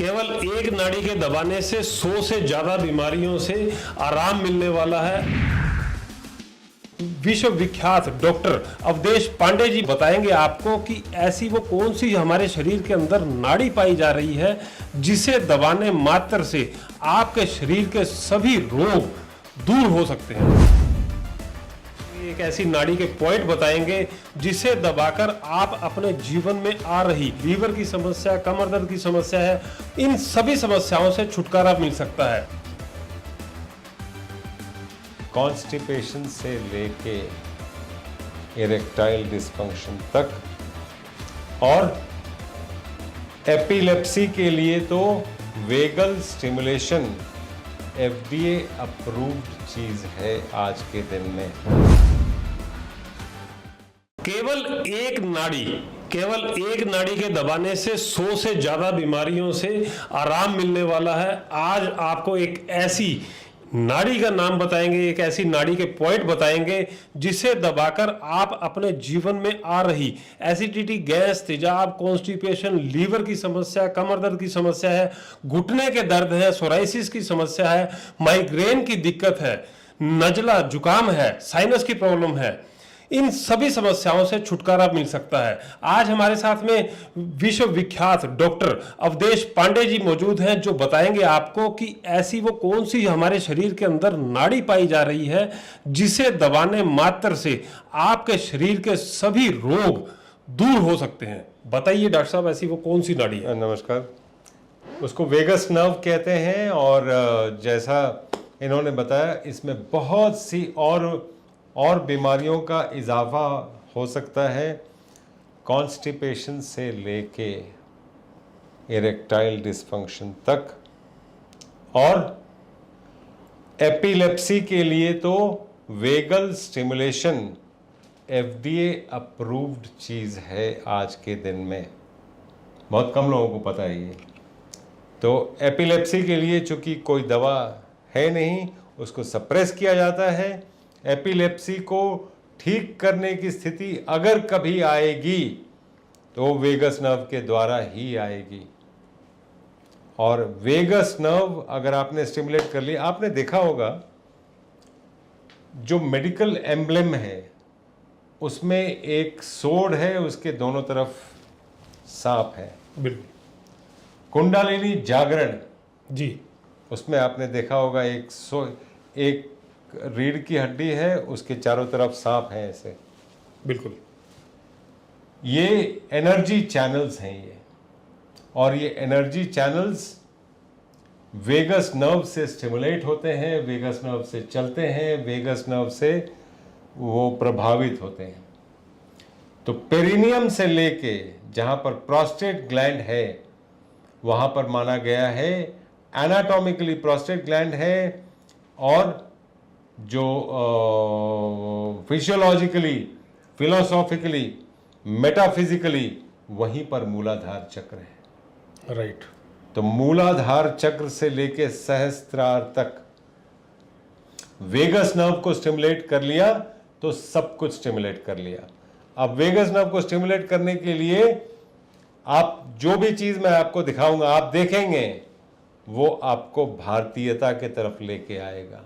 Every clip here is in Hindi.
केवल एक नाड़ी के दबाने से 100 से ज्यादा बीमारियों से आराम मिलने वाला है। विश्व विख्यात डॉक्टर अवधेश पांडे जी बताएंगे आपको कि ऐसी वो कौन सी हमारे शरीर के अंदर नाड़ी पाई जा रही है जिसे दबाने मात्र से आपके शरीर के सभी रोग दूर हो सकते हैं। एक ऐसी नाड़ी के पॉइंट बताएंगे जिसे दबाकर आप अपने जीवन में आ रही लीवर की समस्या, कमर दर्द की समस्या है, इन सभी समस्याओं से छुटकारा मिल सकता है। कॉन्स्टिपेशन से लेके इरेक्टाइल डिस्फंक्शन तक और एपिलेप्सी के लिए तो वेगल स्टिमुलेशन FDA अप्रूव्ड चीज है आज के दिन में। केवल एक नाड़ी के दबाने से 100 से ज्यादा बीमारियों से आराम मिलने वाला है। आज आपको एक ऐसी नाड़ी का नाम बताएंगे, एक ऐसी नाड़ी के पॉइंट बताएंगे जिसे दबाकर आप अपने जीवन में आ रही एसिडिटी, गैस, तेजाब, कॉन्स्टिपेशन, लीवर की समस्या, कमर दर्द की समस्या है, घुटने के दर्द है, सोराइसिस की समस्या है, माइग्रेन की दिक्कत है, नजला, जुकाम है, साइनस की प्रॉब्लम है, इन सभी समस्याओं से छुटकारा मिल सकता है। आज हमारे साथ में विश्व विख्यात डॉक्टर अवधेश पांडे जी मौजूद हैं जो बताएंगे आपको कि ऐसी वो कौन सी हमारे शरीर के अंदर नाड़ी पाई जा रही है जिसे दबाने मात्र से आपके शरीर के सभी रोग दूर हो सकते हैं। बताइए डॉक्टर साहब, ऐसी वो कौन सी नाड़ी है? नमस्कार। उसको वेगस नर्व कहते हैं और जैसा इन्होंने बताया इसमें बहुत सी और बीमारियों का इजाफा हो सकता है। कॉन्स्टिपेशन से लेके इरेक्टाइल डिस्फंक्शन तक और एपिलेप्सी के लिए तो वेगल स्टिमुलेशन FDA अप्रूव्ड चीज़ है आज के दिन में। बहुत कम लोगों को पता है ये। तो एपिलेप्सी के लिए चूंकि कोई दवा है नहीं, उसको सप्रेस किया जाता है। एपिलेप्सी को ठीक करने की स्थिति अगर कभी आएगी तो वेगस नर्व के द्वारा ही आएगी। और वेगस नर्व अगर आपने स्टिमुलेट कर लिया, आपने देखा होगा जो मेडिकल एम्ब्लेम है उसमें एक सोड है, उसके दोनों तरफ सांप है। बिल्कुल। कुंडलिनी जागरण जी, उसमें आपने देखा होगा एक रीढ़ की हड्डी है, उसके चारों तरफ सांप हैं ऐसे। बिल्कुल। ये एनर्जी चैनल्स हैं ये, और ये एनर्जी चैनल्स वेगस नर्व से स्टिमुलेट होते हैं, वेगस नर्व से चलते हैं, वेगस नर्व से वो प्रभावित होते हैं। तो पेरिनियम से लेके जहां पर प्रोस्टेट ग्लैंड है वहां पर माना गया है एनाटॉमिकली प्रोस्टेट ग्लैंड है, और जो फिजियोलॉजिकली, फिलोसॉफिकली, मेटाफिजिकली वहीं पर मूलाधार चक्र है। राइट। तो मूलाधार चक्र से लेके सहस्त्रार तक वेगस नर्व को स्टिमुलेट कर लिया तो सब कुछ स्टिमुलेट कर लिया। अब वेगस नर्व को स्टिमुलेट करने के लिए आप जो भी चीज मैं आपको दिखाऊंगा, आप देखेंगे वो आपको भारतीयता के तरफ लेके आएगा।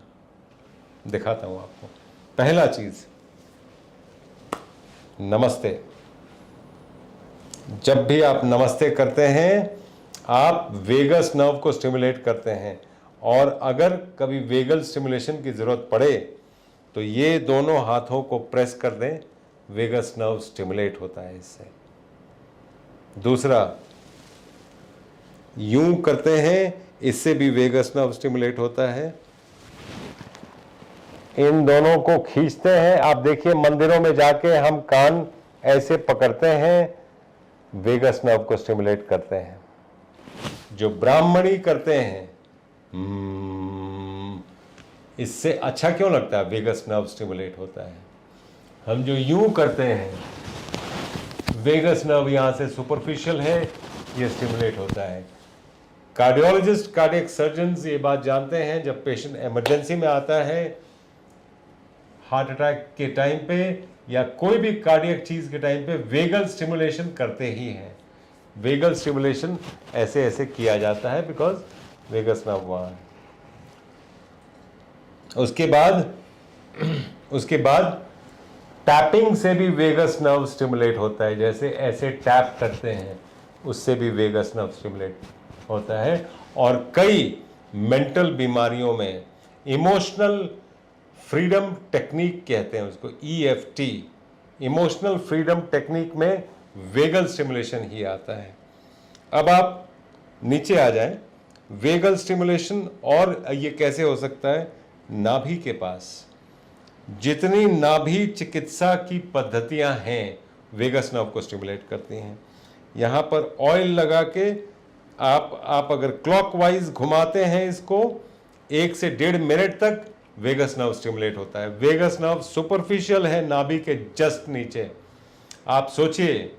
दिखाता हूं आपको। पहला चीज, नमस्ते। जब भी आप नमस्ते करते हैं आप वेगस नर्व को स्टिमुलेट करते हैं, और अगर कभी वेगल स्टिमुलेशन की जरूरत पड़े तो ये दोनों हाथों को प्रेस कर दें, वेगस नर्व स्टिमुलेट होता है इससे। दूसरा, यूं करते हैं, इससे भी वेगस नर्व स्टिमुलेट होता है। इन दोनों को खींचते हैं, आप देखिए मंदिरों में जाके हम कान ऐसे पकड़ते हैं, वेगस नर्व को स्टिमुलेट करते हैं। जो ब्राह्मणी करते हैं इससे अच्छा क्यों लगता है? वेगस नर्व स्टिमुलेट होता है। हम जो यूं करते हैं, वेगस नर्व यहां से सुपरफिशियल है, ये स्टिमुलेट होता है। कार्डियोलॉजिस्ट, कार्डियक सर्जन्स ये बात जानते हैं, जब पेशेंट इमरजेंसी में आता है हार्ट अटैक के टाइम पे या कोई भी कार्डियक चीज के टाइम पे वेगल स्टिमुलेशन करते ही हैं। वेगल स्टिमुलेशन ऐसे ऐसे किया जाता है बिकॉज वेगस नर्व वहाँ है। उसके बाद टैपिंग से भी वेगस नर्व स्टिमुलेट होता है, जैसे ऐसे टैप करते हैं उससे भी वेगस नर्व स्टिमुलेट होता है। और कई मेंटल बीमारियों में इमोशनल फ्रीडम टेक्निक कहते हैं उसको, EFT, इमोशनल फ्रीडम टेक्निक में वेगल स्टिमुलेशन ही आता है। अब आप नीचे आ जाएं, वेगल स्टिमुलेशन और ये कैसे हो सकता है, नाभि के पास जितनी नाभि चिकित्सा की पद्धतियां हैं वेगस नर्व को स्टिमुलेट करती हैं। यहाँ पर ऑयल लगा के आप अगर क्लॉकवाइज घुमाते हैं इसको 1 से 1.5 मिनट तक वेगस नर्व स्टिमुलेट होता है। वेगस नर्व सुपरफिशियल है नाभि के जस्ट नीचे। आप सोचिए,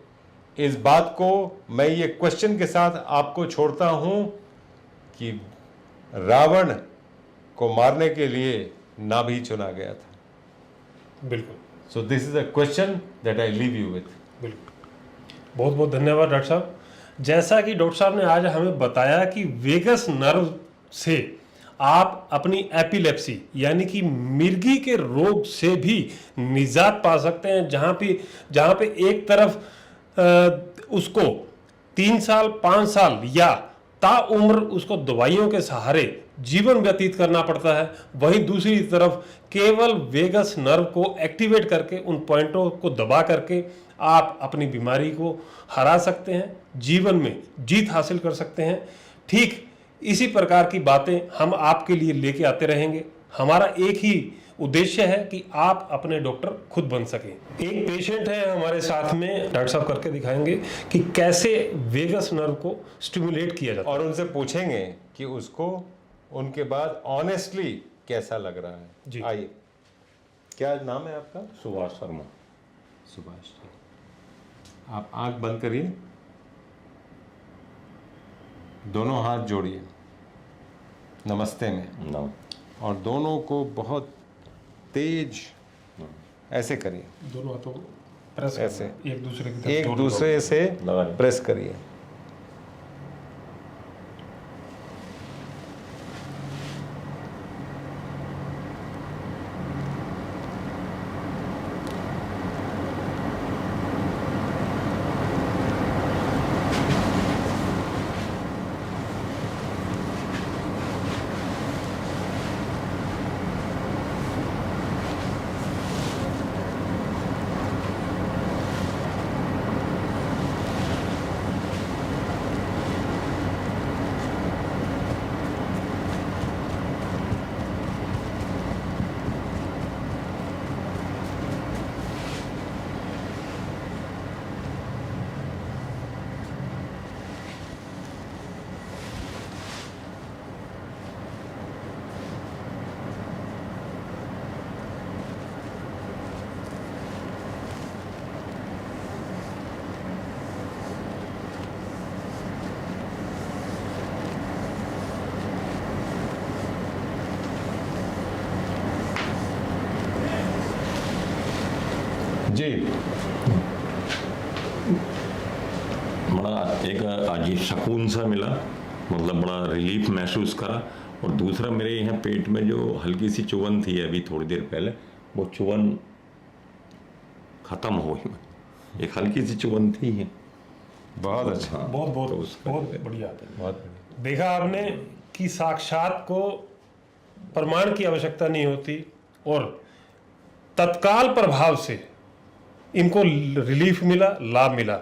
इस बात को मैं ये क्वेश्चन के साथ आपको छोड़ता हूं कि रावण को मारने के लिए नाभि चुना गया था। बिल्कुल। So this is a question that I leave you with. बिल्कुल, बहुत बहुत धन्यवाद डॉक्टर साहब। जैसा कि डॉक्टर साहब ने आज हमें बताया कि वेगस नर्व से आप अपनी एपिलेप्सी यानी कि मिर्गी के रोग से भी निजात पा सकते हैं, जहाँ पे एक तरफ उसको 3 साल 5 साल या ताउम्र उसको दवाइयों के सहारे जीवन व्यतीत करना पड़ता है, वहीं दूसरी तरफ केवल वेगस नर्व को एक्टिवेट करके उन पॉइंटों को दबा करके आप अपनी बीमारी को हरा सकते हैं, जीवन में जीत हासिल कर सकते हैं। ठीक इसी प्रकार की बातें हम आपके लिए लेके आते रहेंगे। हमारा एक ही उद्देश्य है कि आप अपने डॉक्टर खुद बन सकें। एक पेशेंट है हमारे साथ में, डॉक्टर साहब करके दिखाएंगे कि कैसे वेगस नर्व को स्टिमुलेट किया जाता है और उनसे पूछेंगे कि उसको उनके बाद ऑनेस्टली कैसा लग रहा है। जी। आइए, क्या नाम है आपका? सुभाष शर्मा। सुभाष जी, आप आंख बंद करिए, दोनों हाथ जोड़िए नमस्ते में, नौ और दोनों को बहुत तेज ऐसे करिए, दोनों हाथों को प्रेस ऐसे एक दूसरे की तरफ एक जोड़ दूसरे से लगा लें। प्रेस करिए। जी, बड़ा एक अजीब सुकून सा मिला, मतलब बड़ा रिलीफ महसूस करा। और दूसरा, मेरे यहाँ पेट में जो हल्की सी चुभन थी अभी थोड़ी देर पहले, वो चुभन खत्म हो गई। एक हल्की सी चुभन थी। बहुत अच्छा, हाँ, बहुत बहुत तो उसका बहुत जो है, बढ़िया। बहुत बढ़िया। देखा आपने कि साक्षात को प्रमाण की आवश्यकता नहीं होती और तत्काल प्रभाव से इनको रिलीफ मिला, लाभ मिला।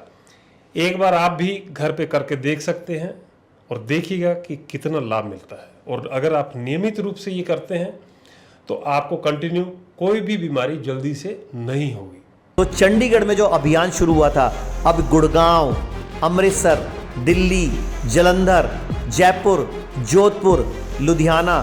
एक बार आप भी घर पे करके देख सकते हैं और देखिएगा कि कितना लाभ मिलता है। और अगर आप नियमित रूप से ये करते हैं तो आपको कंटिन्यू कोई भी बीमारी जल्दी से नहीं होगी। तो चंडीगढ़ में जो अभियान शुरू हुआ था, अब गुड़गांव, अमृतसर, दिल्ली, जालंधर, जयपुर, जोधपुर, लुधियाना,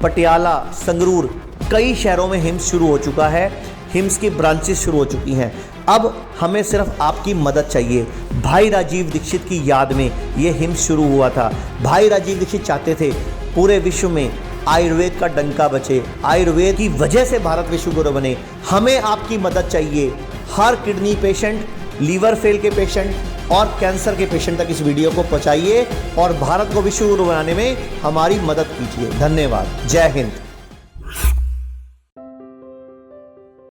पटियाला, संगरूर, कई शहरों में हिम्स शुरू हो चुका है। हिम्स की ब्रांचेस शुरू हो चुकी हैं। अब हमें सिर्फ आपकी मदद चाहिए। भाई राजीव दीक्षित की याद में ये हिम्स शुरू हुआ था। भाई राजीव दीक्षित चाहते थे पूरे विश्व में आयुर्वेद का डंका बचे, आयुर्वेद की वजह से भारत विश्व गुरु बने। हमें आपकी मदद चाहिए। हर किडनी पेशेंट, लीवर फेल के पेशेंट, और कैंसर के पेशेंट तक इस वीडियो को पहुंचाइए और भारत को विश्व गुरु बनाने में हमारी मदद कीजिए। धन्यवाद। जय हिंद।